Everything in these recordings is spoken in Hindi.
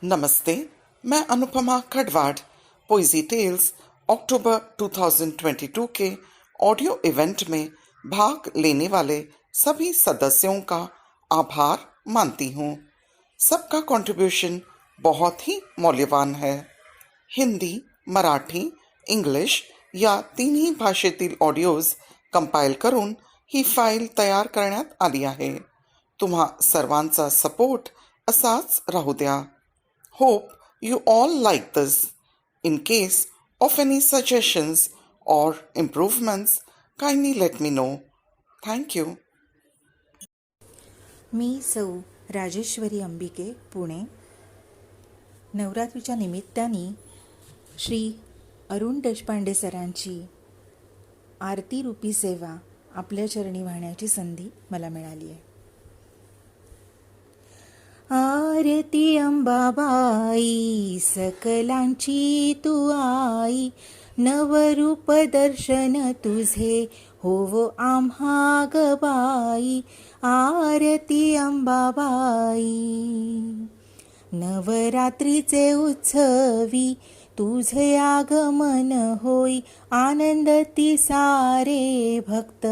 नमस्ते, मैं अनुपमा खडवाड पोइजी टेल्स अक्टूबर 2022 के ऑडियो इवेंट में भाग लेने वाले सभी सदस्यों का आभार मानती हूँ। सबका कंट्रीब्यूशन बहुत ही मौल्यवान है। हिंदी, मराठी, इंग्लिश या तिन्ही भाषेतील ऑडिओज कंपाईल करून ही फाईल तयार करण्यात आली आहे। तुम्हा सर्वांचा सपोर्ट असाच राहू द्या। Hope you all like this. In case of any suggestions or improvements, kindly let me know. Thank you. मी सौ राजेश्वरी अंबिके, पुणे. नवरात्रीच्या निमित्ताने श्री अरुण देशपांडे सरांची आरती रूपी सेवा आपल्या चरणी वाहण्याची संधी मला मिळाली आहे. आरती अंबाबाई सकलांची तू आई, नवरूप दर्शन तुझे होवो आम्हा ग बाई. आरती अंबाबाई नवरात्रीचे उत्सवी तुझे आगमन होई, आनंदती सारे भक्त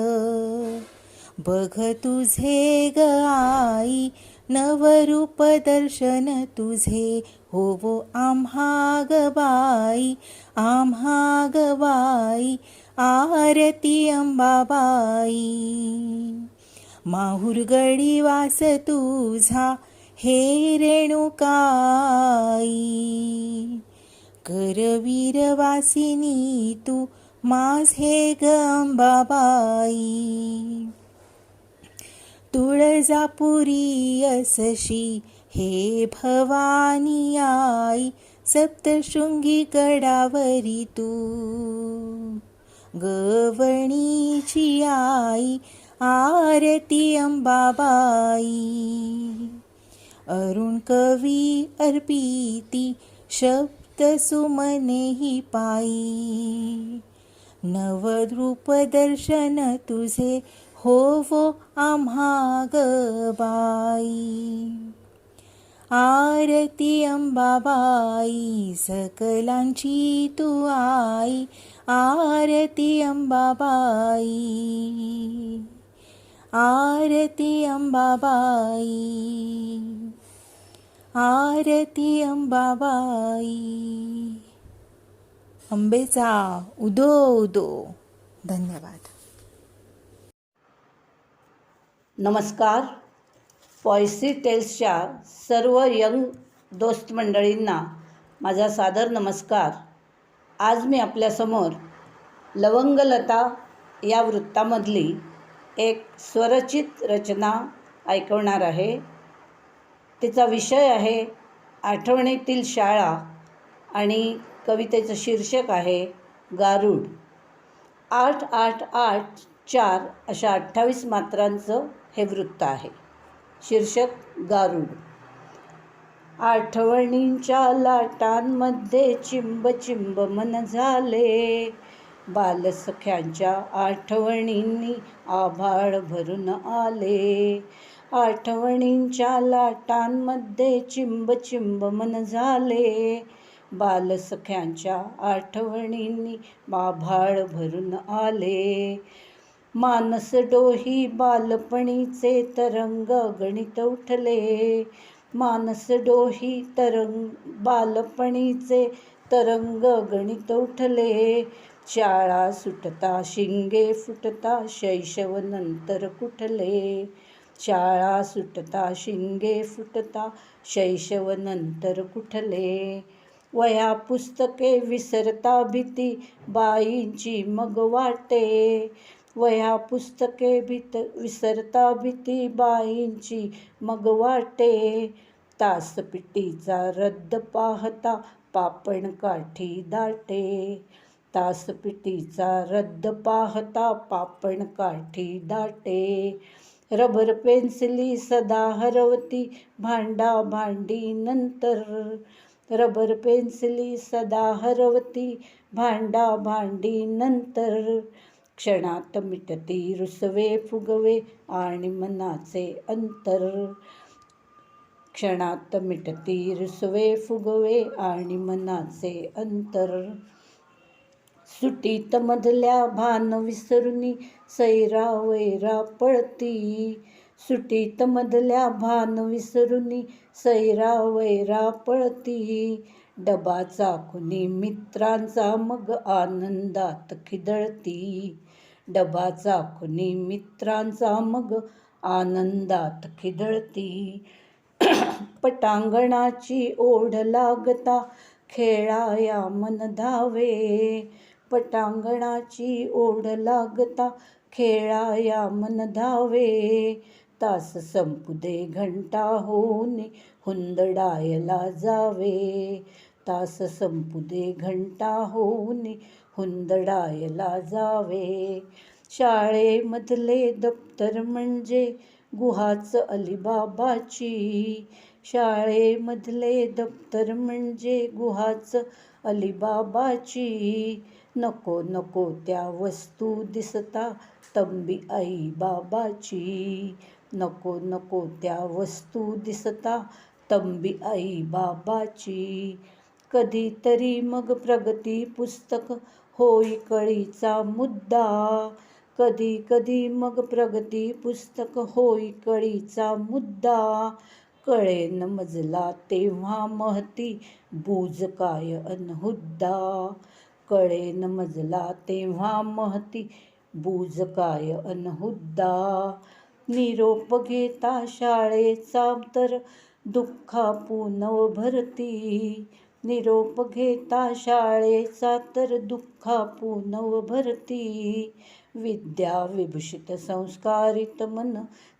बघ तुझे ग आई. नवरूप दर्शन तुझे होवो आम्हा ग बाई, आम्हा ग बाई. आरती अंबाबाई माहुरगडी वास तुझा हे रेणुकाई, करवीर वासिनी तू माझे ग अंबाबाई. तुळजापुरी असशी हे भवानी आई, सप्तशृंगी गडावरी तू गवणीची आई. आरती अंबाबाई अरुण कवी अर्पिती शब्द सुमने ही पायी, नवरूप दर्शन तुझे होवो आम्हा ग बाई. आरती अंबाबाई सकलांची तू आई. आरती अंबाबाई, आरती अंबाबाई, आरती अंबाबाई. अंबेचा उदो उदो. धन्यवाद. नमस्कार. पॉयसी टेल्सच्या सर्व यंग दोस्त मंडळींना माझा सादर नमस्कार. आज मी आपल्यासमोर लवंगलता या वृत्तामधली एक स्वरचित रचना ऐकवणार आहे. तिचा विषय आहे आठवणीतील शाळा आणि कवितेचं शीर्षक आहे गारुड. 8-8-8-4 अशा 28 मात्रांचं हे वृत्त आहे. शीर्षक गारुड. आठवणींच्या लाटांमध्ये चिंब चिंब मन झाले, बालसख्यांच्या आठवणींनी आभाळ भरून आले. आठवणींच्या लाटांमध्ये चिंब चिंब मन झाले, बालसख्यांच्या आठवणींनी आभाळ भरून आले. मानस डोही बालपणीचे तरंग गणित उठले, मानस डोही बालपणीचे तरंग गणित उठले. शाळा सुटता शिंगे फुटता शैशव नंतर कुठले, शाळा सुटता शिंगे फुटता शैशव नंतर कुठले. वह्या पुस्तके विसरता भीती बाईंची मग वाटे, वह्या पुस्तके विसरता भीती बाईंची मग वाटे. तासपिटीचा रद्द पाहता पापण काठी दाटे, तासपिटीचा रद्द पाहता पापण काठी दाटे. रबर पेन्सिली सदा हरवती भांडा भांडी नंतर, रबर पेन्सिली सदा हरवती भांडा भांडी नंतर. क्षणात मिटती रुसवे फुगवे आणि मनाचे अंतर, क्षणात मिटती रुसवे फुगवे आणि मनाचे अंतर. सुटीत मधल्या भान विसरुनी सैरा वैरा पळती. सुटीत मधल्या भान विसरुनी सैरा वैरा पळती. डबा चाकुनी मित्रांचा मग आनंदात खिदळती. डबा चाकुनी मित्रांचा मग आनंदात खिदळती. पटांगणाची ओढ लागता खेळाया मन धावे. पटांगणाची ओढ लागता खेळाया मन धावे. तास संपू दे घंटा होऊन हुंदडायला जावे. तास संपू दे घंटा होऊन हुंदडायला जावे. शाळेमधले दप्तर म्हणजे गुहाच अलिबाबाची. शाळेमधले दप्तर म्हणजे गुहाच अलिबाबाची. नको नको त्या वस्तू दिसता तंबी आई बाबाची. नको नको त्या वस्तू दिसता तंबी आई बाबाची. कधीतरी मग प्रगती पुस्तक होई कळीचा मुद्दा. कधी कधी मग प्रगती पुस्तक होई कळीचा मुद्दा. कळेन मजला तेव्हा महती बूज काय अनहुद्दा. कळेन मजला तेव्हा महती बूज काय अनहुद्दा. निरोप घेता शाळेचा तर दुःखापून भरती. निरोप घेता शाळेचा तर दुःखापून भरती. विद्या विभूषित संस्कारित मन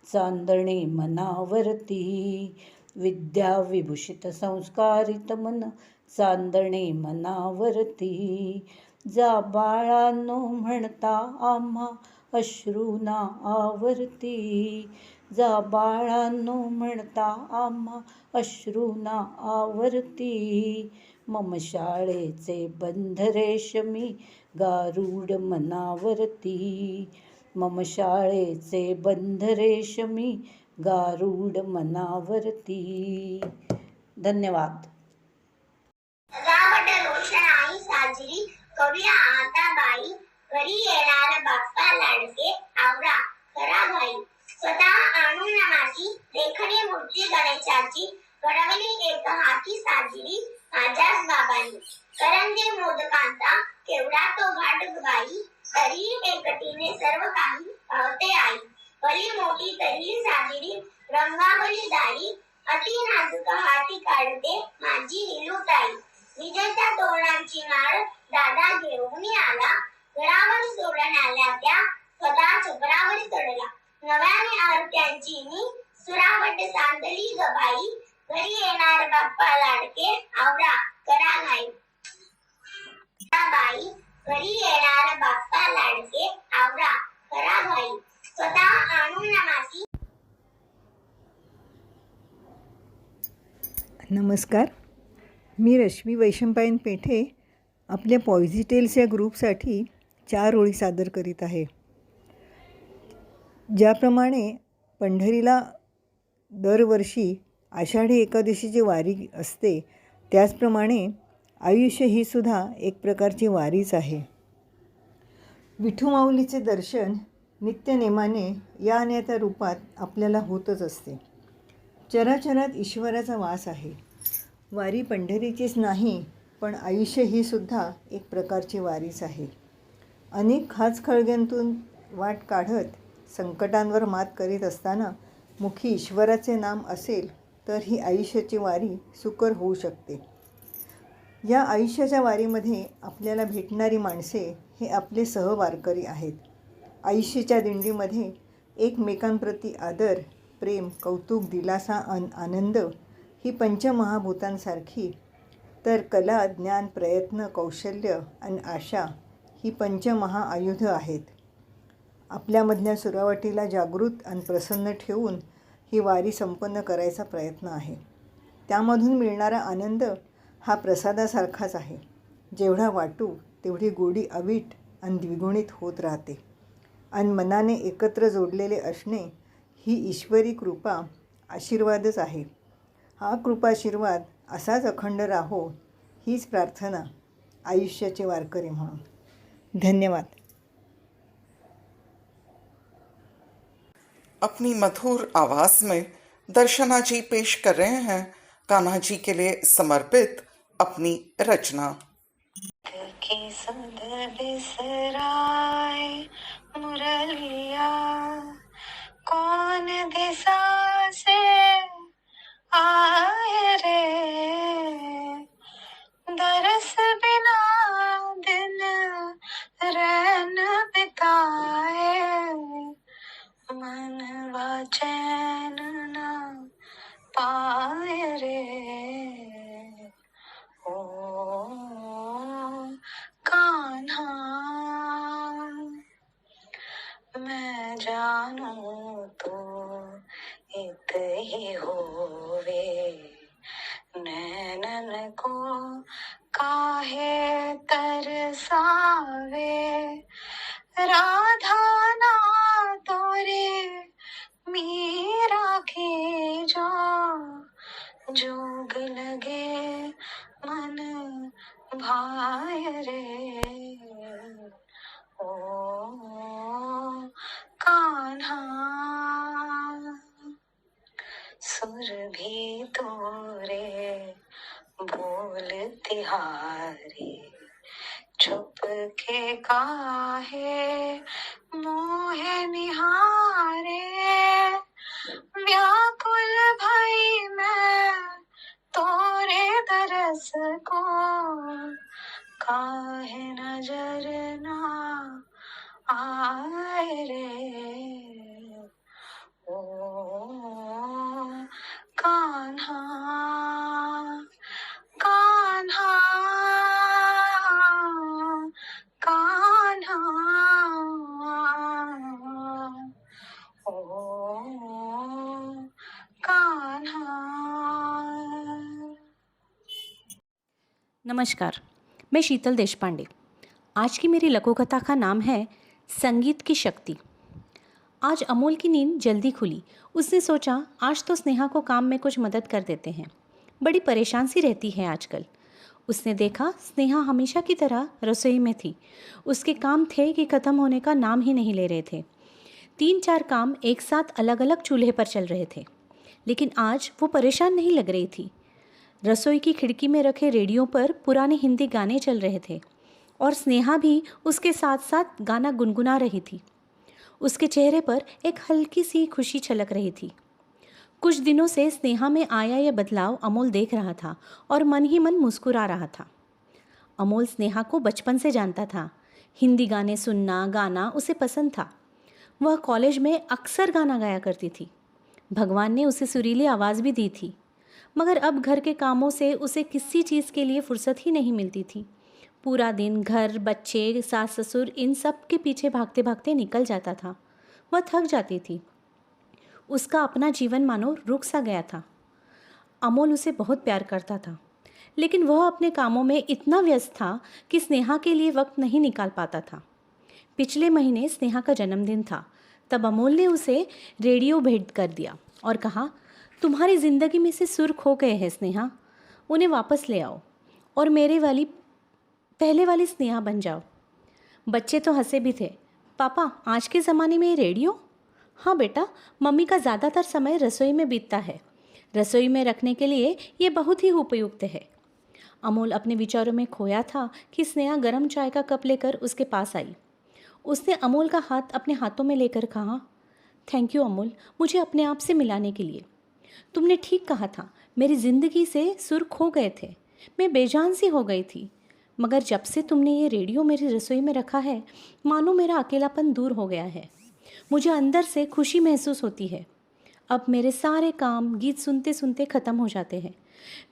चांदणे मनावरती. विद्या विभूषित संस्कारित मन चांदणे मनावरती. जा बाळांनो म्हणता आम्हा अश्रूना आवर्ती. जा बाळांनो म्हणता आम्हा अश्रूना आवर्ती. मम शाळेचे बंध रेशमी गारुड मनावरती. मम शाळेचे बंध रेशमी गारुड मनावरती. धन्यवाद. सजावट रोषणाई साजरी करूया आता बाई. घरी येणार बाप्पा लाडके आवरा करा घाई. स्वतः आणून माती देखणी मूर्ती गणेशाची. घडवली एक हाती साजरी माझ्याच बाबांनी. करंजे मोदकांचा केवढा तो घाट बाई. तरी एकटीने सर्व काही पावते आई. भली मोठी तरी साजरी रंगावली दारी. अति नाजूक हाती काढते माझी हिलूताई. विजेच्या तोरणांची माळ दादा घेऊन आला. घरावर सोडण्याला त्या स्वतः छपरावर चढला. नव्याने आरत्यांची सुरावट सांडली ग बाई. घरी येणार बाप्पा लाडके आवरा करा घाई. बाई घरी येणार बाप्पा लाडके आवरा करा घाई. स्वतः आणून माती. नमस्कार, मी रश्मी वैशंपायन पेठे आपल्या पॉयझी टेल्स या ग्रुपसाठी 4 ओळी सादर करीत आहे. ज्याप्रमाणे पंढरीला दरवर्षी आषाढी एकादशीची वारी असते, त्याचप्रमाणे आयुष्य ही सुद्धा एक प्रकारची वारीच आहे. विठू माऊलीचे दर्शन नित्यनेमाने या आणि त्या रूपात आपल्याला होतच असते. चराचरात ईश्वराचा वास आहे. वारी पंढरीचीच नाही, पण आयुष्य ही सुद्धा एक प्रकारची वारीच आहे. अनेक खाचखळग्यांतून वाट काढत संकटांवर मात करीत असताना मुखी ईश्वराचे नाम असेल तर ही आयुष्याची वारी सुकर होऊ शकते. या आयुष्याच्या वारीमध्ये आपल्याला भेटणारी माणसे हे आपले सहवारकरी आहेत. आयुष्याच्या दिंडीमध्ये एकमेकांप्रती आदर, प्रेम, कौतुक, दिलासा आनंद ही पंचमहाभूतांसारखी, तर कला, ज्ञान, प्रयत्न, कौशल्य आणि आशा ही पंचमहाआयुध आहेत. आपल्यामधल्या सुरावटीला जागृत आणि प्रसन्न ठेवून ही वारी संपन्न करायचा प्रयत्न आहे. त्यामधून मिळणारा आनंद हा प्रसादासारखाच आहे. जेवढा वाटू तेवढी गोडी अवीट आणि द्विगुणित होत राहते. आणि मनाने एकत्र जोडलेले असणे ही ईश्वरी कृपा, आशीर्वादच आहे. हा कृपाशीर्वाद असाच अखंड राहो हीच प्रार्थना आयुष्याचे वारकरी म्हणून. धन्यवाद. अपनी मधुर आवाज में दर्शना जी पेश कर रहे हैं कान्हा जी के लिए समर्पित अपनी रचना. की सुध बिसराए मुरलिया, कौन दिशा से आए रे, दरस बिना दिन रैन बिताए, मनवा चैन न पाए रे. ओ कान्हा, मैं जानू तो इत ही होवे, नैनन को काहे तरसावे, राधा ना तोरे मीरा की जो जोग लगे मन भाए रे. ओ कान्हा, सुर भी तोरे बोल तिहारी, छुप के काहे मोहे निहारे, व्याकुल भई मैं तोरे दरस को, काहे नजर ना आए रे. ओ कान्हा, कान्हा, कान्हा, ओ कान्हा. नमस्कार, मैं शीतल देशपांडे. आज की मेरी लघुकथा का नाम है संगीत की शक्ति. आज अमोल की नींद जल्दी खुली. उसने सोचा आज तो स्नेहा को काम में कुछ मदद कर देते हैं. बड़ी परेशान सी रहती है आजकल. उसने देखा स्नेहा हमेशा की तरह रसोई में थी. उसके काम थे कि ख़त्म होने का नाम ही नहीं ले रहे थे. 3-4 काम एक साथ अलग अलग चूल्हे पर चल रहे थे. लेकिन आज वो परेशान नहीं लग रही थी. रसोई की खिड़की में रखे रेडियो पर पुराने हिंदी गाने चल रहे थे और स्नेहा भी उसके साथ साथ गाना गुनगुना रही थी. उसके चेहरे पर एक हल्की सी खुशी छलक रही थी. कुछ दिनों से स्नेहा में आया यह बदलाव अमोल देख रहा था और मन ही मन मुस्कुरा रहा था. अमोल स्नेहा को बचपन से जानता था. हिंदी गाने सुनना, गाना उसे पसंद था. वह कॉलेज में अक्सर गाना गाया करती थी. भगवान ने उसे सुरीली आवाज़ भी दी थी. मगर अब घर के कामों से उसे किसी चीज़ के लिए फुर्सत ही नहीं मिलती थी. पूरा दिन घर, बच्चे, सास ससुर इन सब के पीछे भागते भागते निकल जाता था. वह थक जाती थी. उसका अपना जीवन मानो रुक सा गया था. अमोल उसे बहुत प्यार करता था, लेकिन वह अपने कामों में इतना व्यस्त था कि स्नेहा के लिए वक्त नहीं निकाल पाता था. पिछले महीने स्नेहा का जन्मदिन था. तब अमोल ने उसे रेडियो भेंट कर दिया और कहा, तुम्हारी ज़िंदगी में से सुर खो गए हैं स्नेहा, उन्हें वापस ले आओ और मेरे वाली पहले वाली स्नेहा बन जाओ. बच्चे तो हंसे भी थे. पापा, आज के ज़माने में ये रेडियो? हाँ बेटा, मम्मी का ज़्यादातर समय रसोई में बीतता है. रसोई में रखने के लिए ये बहुत ही उपयुक्त है. अमोल अपने विचारों में खोया था कि स्नेहा गर्म चाय का कप लेकर उसके पास आई. उसने अमोल का हाथ अपने हाथों में लेकर कहा, थैंक यू अमोल, मुझे अपने आप से मिलाने के लिए. तुमने ठीक कहा था, मेरी ज़िंदगी से सुर खो गए थे. मैं बेजान सी हो गई थी. मगर जब से तुमने ये रेडियो मेरी रसोई में रखा है, मानो मेरा अकेलापन दूर हो गया है. मुझे अंदर से खुशी महसूस होती है. अब मेरे सारे काम गीत सुनते सुनते ख़त्म हो जाते हैं.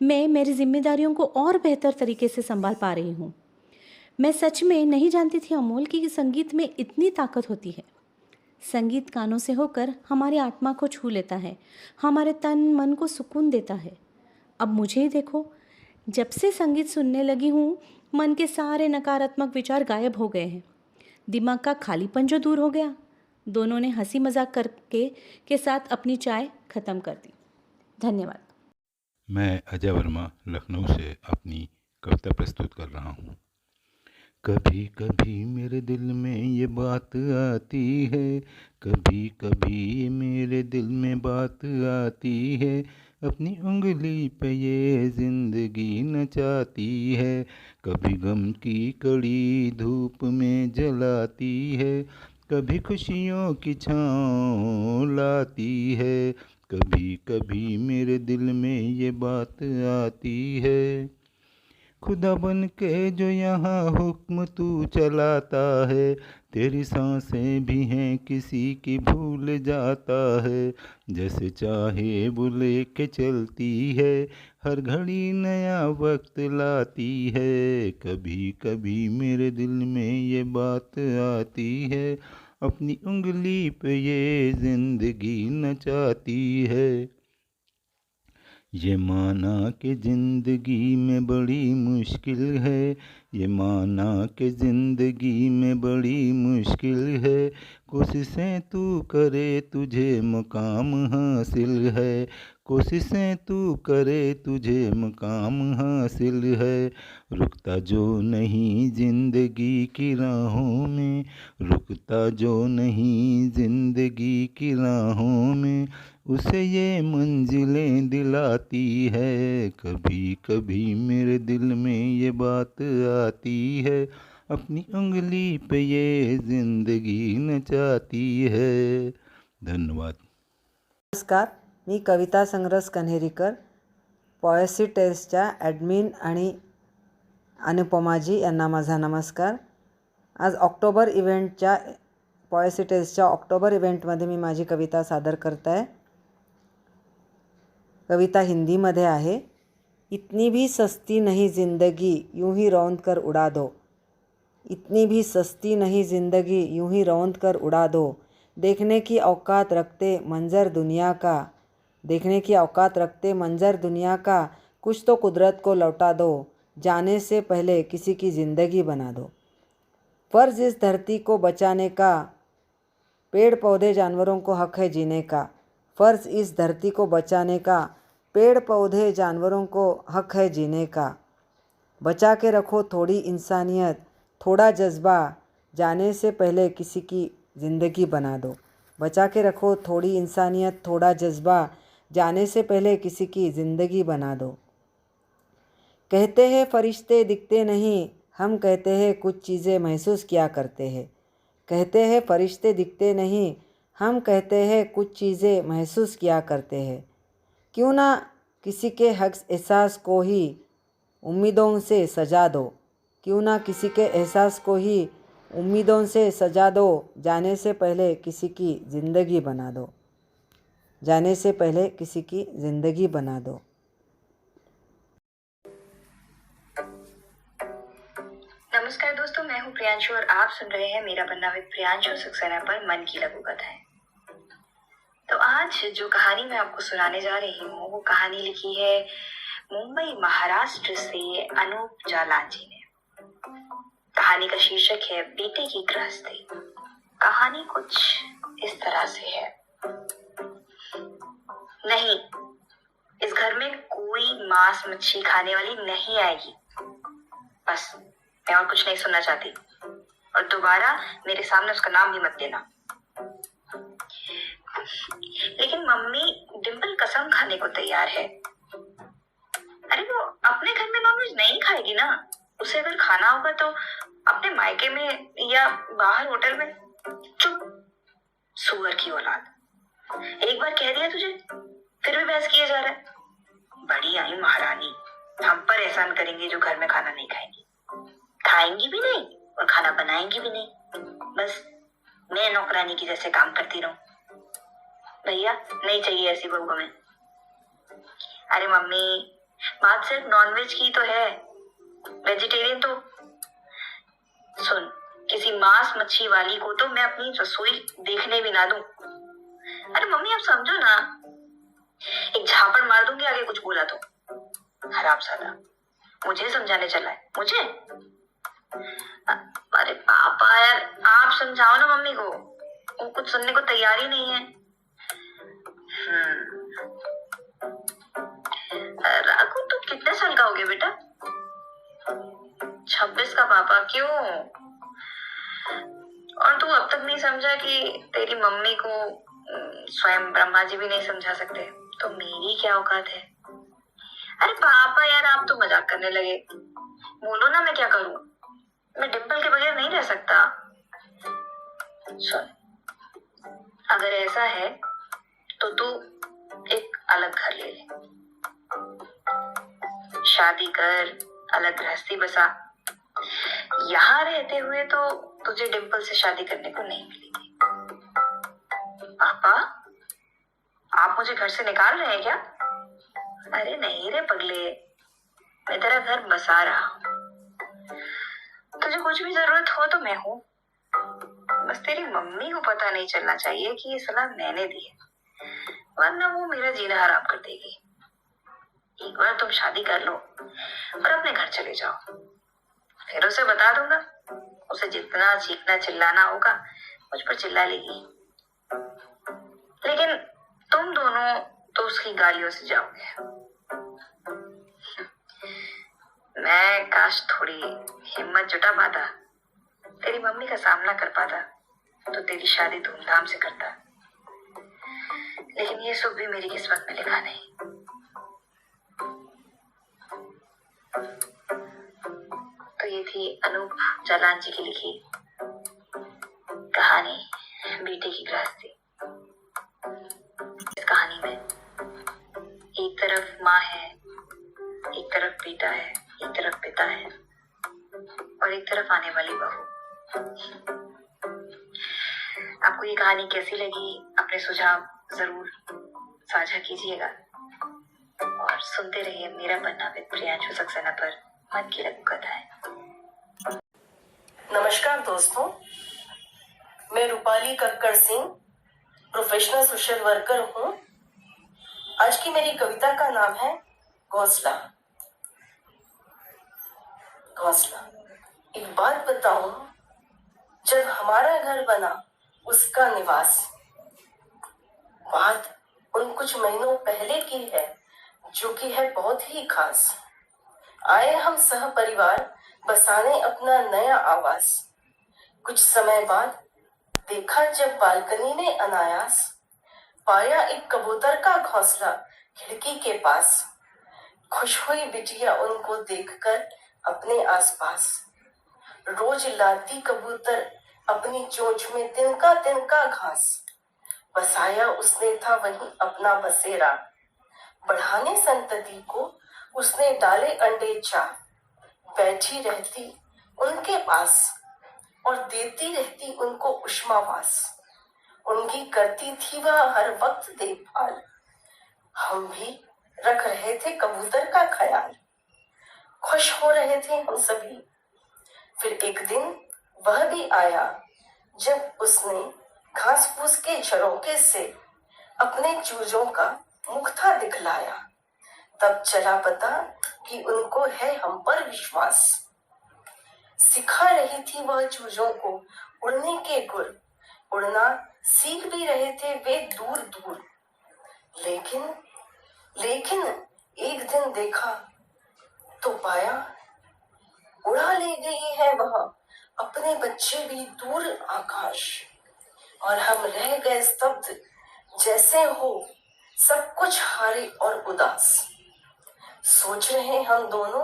मैं मेरी जिम्मेदारियों को और बेहतर तरीके से संभाल पा रही हूँ. मैं सच में नहीं जानती थी अमोल कि संगीत में इतनी ताकत होती है. संगीत कानों से होकर हमारी आत्मा को छू लेता है, हमारे तन मन को सुकून देता है. अब मुझे ही देखो, जब से संगीत सुनने लगी हूँ, मन के सारे नकारात्मक विचार गायब हो गए हैं. दिमाग का खालीपन जो दूर हो गया. दोनों ने हंसी मजाक करके के साथ अपनी चाय ख़त्म कर दी. धन्यवाद. मैं अजय वर्मा लखनऊ से अपनी कविता प्रस्तुत कर रहा हूँ। कभी कभी मेरे दिल में ये बात आती है, कभी कभी मेरे दिल में बात आती है, अपनी उंगली पे ये जिंदगी नचाती है, कभी गम की कड़ी धूप में जलाती है, कभी खुशियों की छाँव लाती है, कभी कभी मेरे दिल में ये बात आती है। खुदा बन के जो यहाँ हुक्म तू चलाता है, तेरी सांसें भी हैं किसी की भूल जाता है, जैसे चाहे बुले के चलती है, हर घड़ी नया वक्त लाती है, कभी कभी मेरे दिल में ये बात आती है, अपनी उंगली पे ये जिंदगी नचाती है। ये माना कि ज़िंदगी में बड़ी मुश्किल है, ये माना कि ज़िंदगी में बड़ी मुश्किल है, कोशिशें तू करे तुझे मुकाम हासिल है, कोशिशें तू करे तुझे मुकाम हासिल है, रुकता जो नहीं ज़िंदगी की राहों में, रुकता जो नहीं ज़िंदगी की राहों में, उसे ये मंजिलें दिलाती है, कभी कभी मेरे दिल में ये बात आती है, अपनी उंगली पे ये जिंदगी नचाती है। धन्यवाद। नमस्कार, मी कविता संग्रस कन्हेरीकर, पॉयसी टेस्टच्या ॲडमिन आणि अनुपमाजी यांना माझा नमस्कार. आज ऑक्टोबर इव्हेंटच्या पॉयसी टेस्टच्या ऑक्टोबर इव्हेंटमध्ये मी माझी कविता सादर करत आहे. कविता हिंदीमध्ये आहे. इतनी भी सस्ती नहीं ज़िंदगी यूं ही रौंद कर उड़ा दो, इतनी भी सस्ती नहीं ज़िंदगी यूं ही रौंद कर उड़ा दो, देखने की औकात रखते मंजर दुनिया का, देखने की औकात रखते मंजर दुनिया का, कुछ तो कुदरत को लौटा दो, जाने से पहले किसी की ज़िंदगी बना दो. फ़र्ज़ इस धरती को बचाने का, पेड़ पौधे जानवरों को हक़ है जीने का, फ़र्ज़ इस धरती को बचाने का, पेड़ पौधे जानवरों को हक़ है जीने का, बचा के रखो थोड़ी इंसानियत, थोड़ा जज्बा, जाने से पहले किसी की ज़िंदगी बना दो. बचा के रखो थोड़ी इंसानियत, थोड़ा जज्बा, जाने से पहले किसी की ज़िंदगी बना दो. कहते हैं फरिश्ते दिखते नहीं, हम कहते हैं कुछ चीज़ें महसूस किया करते हैं. कहते हैं फरिश्ते दिखते नहीं, हम कहते हैं कुछ चीज़ें महसूस किया करते हैं. क्यों ना किसी के हक एहसास को ही उम्मीदों से सजा दो, क्यों ना किसी के एहसास को ही उम्मीदों से सजा दो, जाने से पहले किसी की ज़िंदगी बना दो, जाने से पहले किसी की ज़िंदगी बना दो. नमस्कार दोस्तों, मैं हूँ प्रियांशु और आप सुन रहे हैं मेरा बनना विद प्रियांशु सक्सेना पर मन की लघु कथाएं. तो आज जो कहानी मैं आपको सुनाने जा रही हूँ वो कहानी लिखी है मुंबई महाराष्ट्र से अनूप जालान जी ने. कहानी का शीर्षक है बेटे की गृहस्थी. कहानी कुछ इस तरह से है. नहीं, इस घर में कोई मांस मच्छी खाने वाली नहीं आएगी. बस, मैं और कुछ नहीं सुनना चाहती और दोबारा मेरे सामने उसका नाम भी मत लेना. लेकिन मम्मी डिम्पल कसम खाने को तैयार है. अरे वो अपने घर में नॉनवेज नहीं खाएगी ना. उसे अगर खाना होगा तो अपने मायके में या बाहर होटल में. चुप, सुअर की औलाद. एक बार कह दिया तुझे, फिर भी बहस किया जा रहा है. बड़ी आई महारानी, हम पर एहसान करेंगे जो घर में खाना नहीं खाएंगी. खाएंगी भी नहीं और खाना बनाएंगी भी नहीं. बस मैं नौकरानी की जैसे काम करती रहूं. भैया नहीं चाहिए ऐसी बहू हमें. अरे मम्मी, बात सिर्फ नॉनवेज की तो है, वेजिटेरियन तो. सुन, किसी मांस मच्छी वाली को तो मैं अपनी रसोई देखने भी ना दूं. अरे मम्मी आप समझो ना, एक झापड़ मार दूंगी आगे कुछ बोला तो. हरामजादा, मुझे समझाने चला है. मुझे? अरे पापा यार, आप समझाओ ना मम्मी को, वो कुछ सुनने को तैयार ही नहीं है. राघु तुम कितने साल का हो गया बेटा? 26 का पापा? क्यों? और तू अब तक नहीं समझा कि तेरी मम्मी को स्वयं ब्रह्मा जी भी नहीं समझा सकते, तो मेरी क्या औकात है? अरे पापा यार, आप तो मजाक करने लगे। बोलो ना, मैं क्या करूं? मैं डिम्पल के बगैर नहीं रह सकता। सुन, अगर ऐसा है तो तू एक अलग घर ले ले, शादी कर, अलग गृहस्थी बसा। यहाँ रहते हुए तो तुझे डिम्पल से शादी करने को नहीं मिलेगी। पापा, आप मुझे घर से निकाल रहे हैं क्या? अरे नहीं रे पगले, मैं तेरा घर बसा रहा हूँ। तुझे कुछ भी जरूरत हो तो मैं हूँ। बस तेरी मम्मी को पता नहीं चलना चाहिए कि ये सलाह मैंने दी है, वरना वो मेरा जीना हराम कर देगी। एक बार तुम शादी कर लो और अपने घर चले जाओ, फिर उसे बता दूंगा। उसे जितना चीखना चिल्लाना होगा मुझ पर चिल्ला लेगी, लेकिन तुम दोनों तो उसकी गालियों से जाओगे। मैं काश थोड़ी हिम्मत जुटा पाता, तेरी मम्मी का सामना कर पाता, तो तेरी शादी धूमधाम से करता, लेकिन ये सुख भी मेरी किस्मत में लिखा नहीं। तो ये थी अनूप जालान जी की लिखी कहानी बेटे की गृहस्थी। इस कहानी में एक तरफ माँ है, एक तरफ बेटा है, एक तरफ पिता है और एक तरफ आने वाली बहू। आपको ये कहानी कैसी लगी? अपने सुझाव जरूर साझा कीजिएगा और सुनते रहिए मेरा पन्ना विद प्रियांशु सक्सेना पर मन की लघु कथाएं। नमस्कार दोस्तों, मैं Rupali Kakkar Singh, professional social worker हूँ। आज की मेरी कविता का नाम है घोंसला। घोंसला। एक बात बताऊं, जब हमारा घर बना उसका निवास, बात उन कुछ महीनों पहले की है जो कि है बहुत ही खास। आए हम सह परिवार बसाने अपना नया आवास। कुछ समय बाद देखा जब बालकनी में अनायास, पाया एक कबूतर का घोंसला खिड़की के पास। खुश हुई बिटिया उनको देखकर अपने आसपास। रोज लाती कबूतर अपनी चोंच में तिनका तिनका घास। बसाया उसने था वहीं अपना बसेरा, बढ़ाने संतति को उसने डाले अंडे चार। बैठी रहती उनके पास और देती रहती उनको उष्मावास। उनकी करती थी वह हर वक्त देखभाल। हम भी रख रहे थे कबूतर का ख्याल। खुश हो रहे थे हम सभी। फिर एक दिन वह भी आया जब उसने घास फूस के झरोके से अपने चूजों का मुख था दिखलाया। तब चला पता कि उनको है हम पर विश्वास। सिखा रही थी वह चूजों को उड़ने के गुर। उड़ना सीख भी रहे थे वे दूर दूर। लेकिन एक दिन देखा तो पाया उड़ा ले गई है वह अपने बच्चे भी दूर आकाश। और हम रह गए स्तब्ध, जैसे हो सब कुछ हारे और उदास। सोच रहे हम दोनों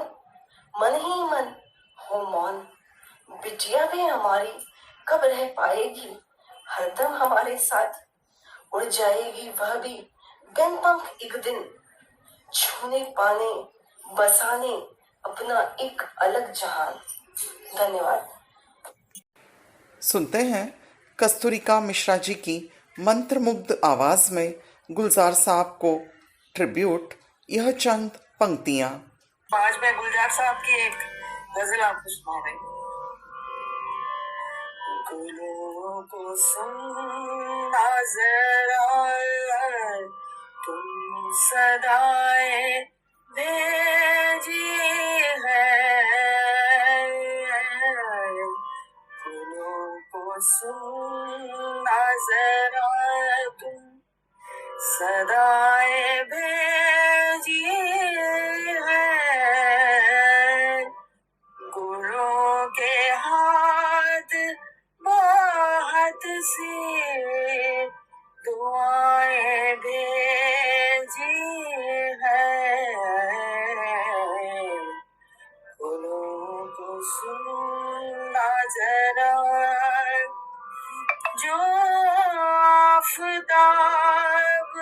मन ही मन हो मौन। बिटिया भी हमारी कब रह पाएगी हरदम हमारे साथ। उड़ जाएगी वह भी बिन पंख एक दिन, छूने पाने बसाने अपना एक अलग जहान। धन्यवाद। सुनते हैं कस्तूरिका मिश्रा जी की मंत्रमुग्ध आवाज में गुलजार साहब को ट्रिब्यूट यह चंद पंक्तियां। आज मैं गुलजार साहब की एक गजल आपको सुना रही हूँ। गुलों को सुनना जरा, तुम सदाएं भेजी है। गुलों को सुनना जरा, तुम सदाएं भेजी जरा जो आफताब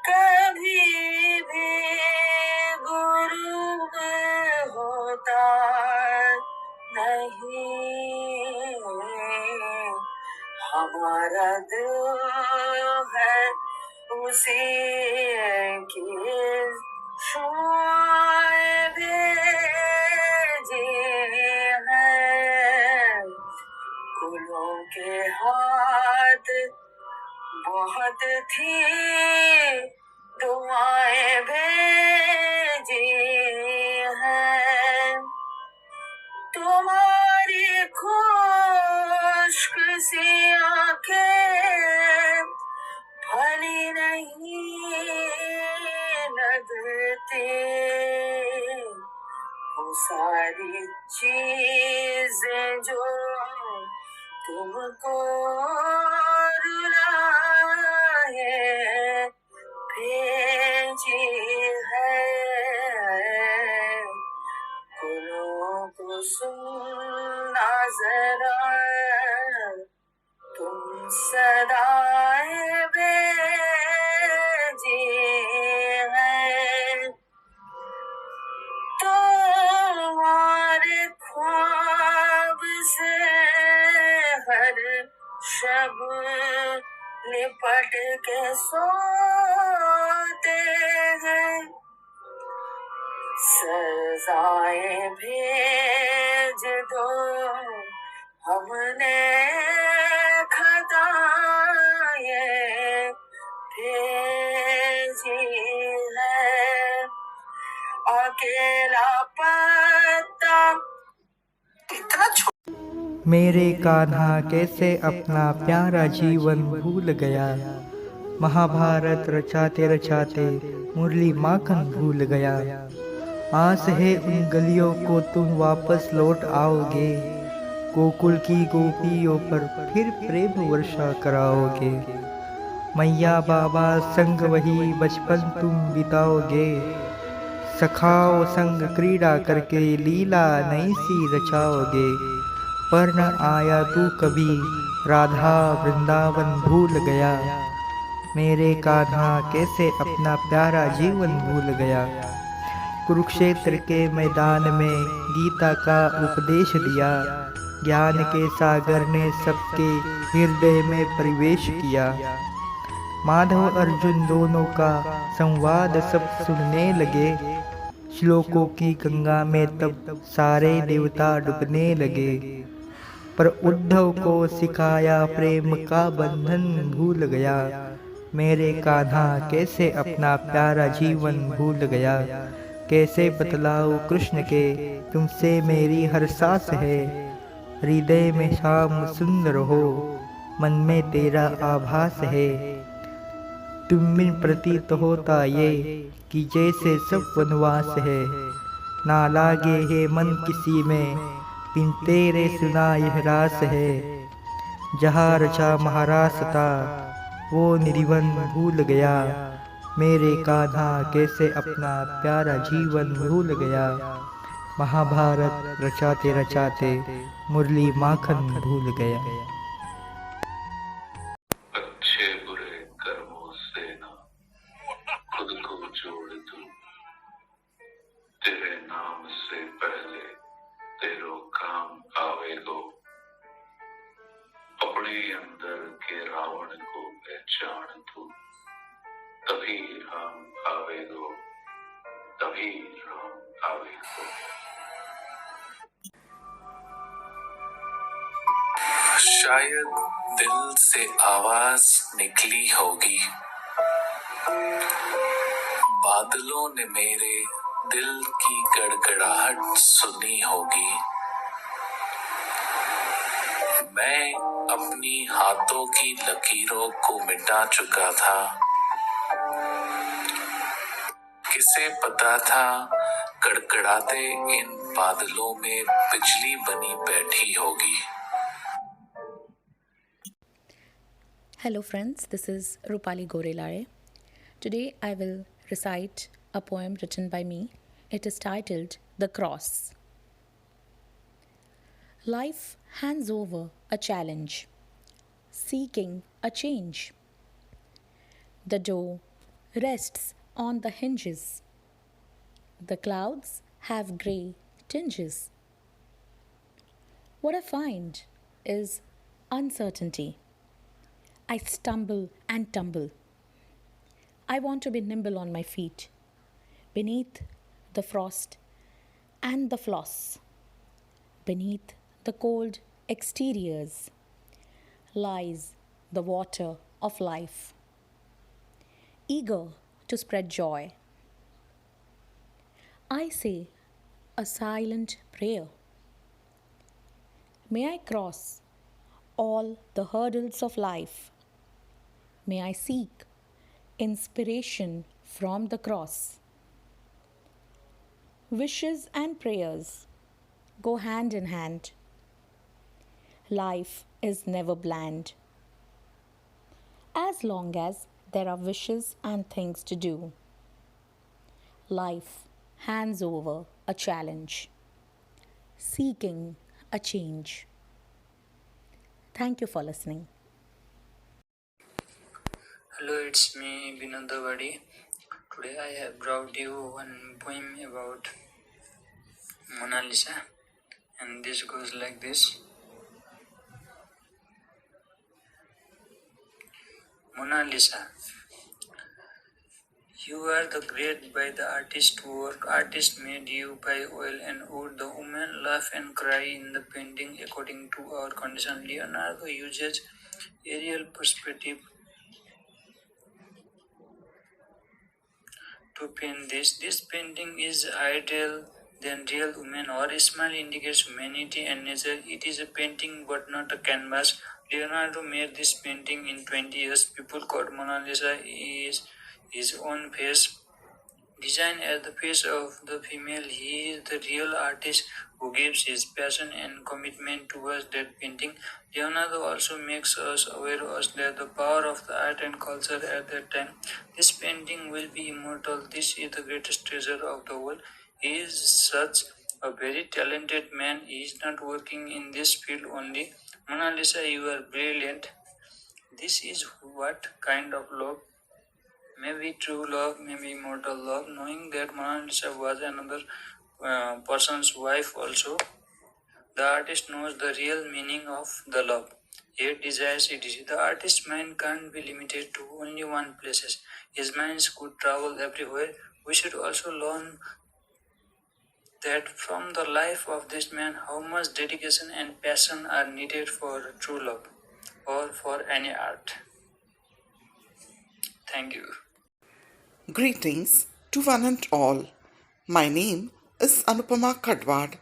कभी भी गुरूब होता नहीं, हमारा दिल है उसी की शुआएं भेजी है, गुलों के हाथ बहुत थी दुआएं भेजी हैं, तुम्हारी खुश्क सी आंखें भली नहीं लगती, वो सारी चीजें जो तुमको रुलाए भेजी है, गुलों को सुनना जरा तुम सदाएं भेजी है, तुम्हारे ख्वाब से हर शब लिपट के सोते हैं, सजाएं भेज दो हमने खताएं भेजी है, अकेला पत्ता मेरे कान्हा कैसे अपना प्यारा जीवन भूल गया, महाभारत रचाते रचाते मुरली माखन भूल गया, आस है उन गलियों को तुम वापस लौट आओगे, गोकुल की गोपियों पर फिर प्रेम वर्षा कराओगे, मैया बाबा संग वही बचपन तुम बिताओगे, सखाओ संग क्रीड़ा करके लीला नई सी रचाओगे, पर न आया तू कभी राधा वृंदावन भूल गया, मेरे कान्हा कैसे अपना प्यारा जीवन भूल गया, कुरुक्षेत्र के मैदान में गीता का उपदेश दिया, ज्ञान के सागर ने सबके हृदय में प्रवेश किया, माधव अर्जुन दोनों का संवाद सब सुनने लगे, श्लोकों की गंगा में तब सारे देवता डूबने लगे, पर उद्धव को सिखाया प्रेम का बंधन भूल गया, मेरे कान्हा कैसे अपना प्यारा जीवन भूल गया, कैसे बतलाऊं कृष्ण के तुमसे मेरी हर सांस है, हृदय में शाम सुंदर हो मन में तेरा आभास है, तुम बिन प्रतीत होता ये कि जैसे सब वनवास है, ना लागे है मन किसी में बिन तेरे सुना यह रास है, जहाँ रचा महारासता वो निर्वन भूल गया, मेरे कान्हा कैसे अपना प्यारा जीवन भूल गया, महाभारत रचाते रचाते मुरली माखन भूल गया। अच्छे बुरे कर्मों से ना खुद को जोड़ दूं, तेरे नाम से पहले तेरो काम आवेगो, अपने अंदर के रावण को पहचान तू, तभी राम आवेगो, तभी राम आवेगो। शायद दिल से आवाज निकली होगी, बादलों ने मेरे दिल की गड़गड़ाहट सुनी होगी, मैं अपनी हाथों की लकीरों को मिटा चुका था, किसे पता था कड़कड़ाते इन बादलों में बिजली बनी बैठी होगी। Hello friends, this is Rupali Gorelare. Today I will recite a poem written by me. It is titled The Cross. Life hands over a challenge, seeking a change. The door rests on the hinges. The clouds have grey tinges. What I find is uncertainty. I stumble and tumble. I want to be nimble on my feet. Beneath the frost and the floss, beneath the cold exteriors, lies the water of life, eager to spread joy. I say a silent prayer. May I cross all the hurdles of life. May I seek inspiration from the cross. Wishes and prayers go hand in hand. Life is never bland. As long as there are wishes and things to do, life hands over a challenge, seeking a change. Thank you for listening. Hello, it's me Vinod Davadi. Today I have brought you one poem about Mona Lisa, and this goes like this. Mona Lisa, you are the great by the artist work. Artist made you by oil and wood. The women laugh and cry in the painting according to our condition. Leonardo uses aerial perspective to paint this. This painting is ideal than real women. Or smile indicates humanity and nature. It is a painting but not a canvas. Leonardo made this painting in 20 years. People called Mona Lisa is his own face. Designed as the face of the female, he is the real artist who gives his passion and commitment towards that painting. Leonardo also makes us aware of the power of the art and culture at that time. This painting will be immortal. This is the greatest treasure of the world. He is such a very talented man. He is not working in this field only. Mona Lisa, you are brilliant. This is what kind of love? Maybe true love, maybe immortal love. Knowing that Mona Lisa was another person's wife also, the artist knows the real meaning of the love. Yet desires it. The artist's mind can't be limited to only one place. His mind could travel everywhere. We should also learn that from the life of this man how much dedication and passion are needed for true love or for any art. Thank you. Greetings to one and all. My name is Anupama Khadwad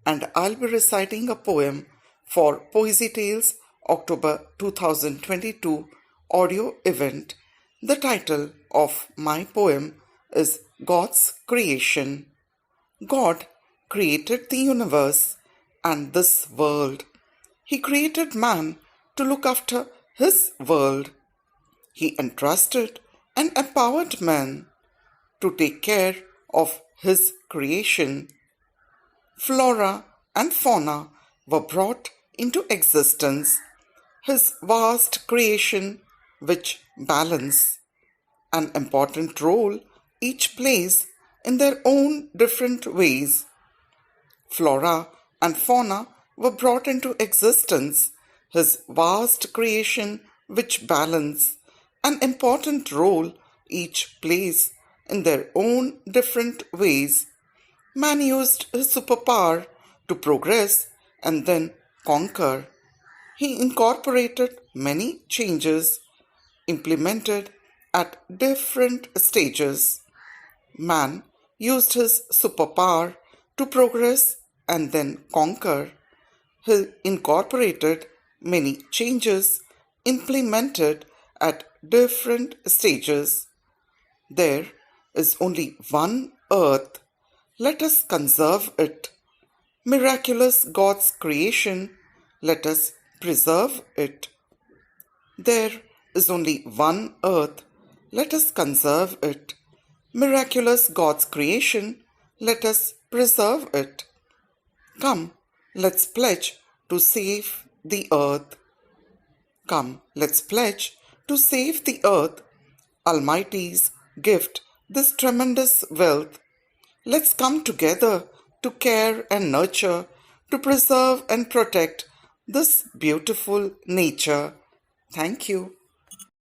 and I'll be reciting a poem for Poesy Tales October 2022 audio event. The title of my poem is God's Creation. God created the universe and this world. He created man to look after his world. He entrusted and empowered man to take care of his creation. Flora and fauna were brought into existence. His vast creation which balance an important role each plays in their own different ways. Flora and fauna were brought into existence. His vast creation which balance an important role each plays in their own different ways. Man used his superpower to progress and then conquer. He incorporated many changes implemented at different stages. Man used his superpower to progress and then conquer. He incorporated many changes implemented at different stages. There is only one earth. Let us conserve it. Miraculous God's creation. Let us preserve it. There is only one earth. Let us conserve it. Miraculous God's creation. Let us preserve it. Come, let's pledge to save the earth. Come, let's pledge to save the earth, Almighty's gift, this tremendous wealth. Let's come together to care and nurture, to preserve and protect this beautiful nature. Thank you.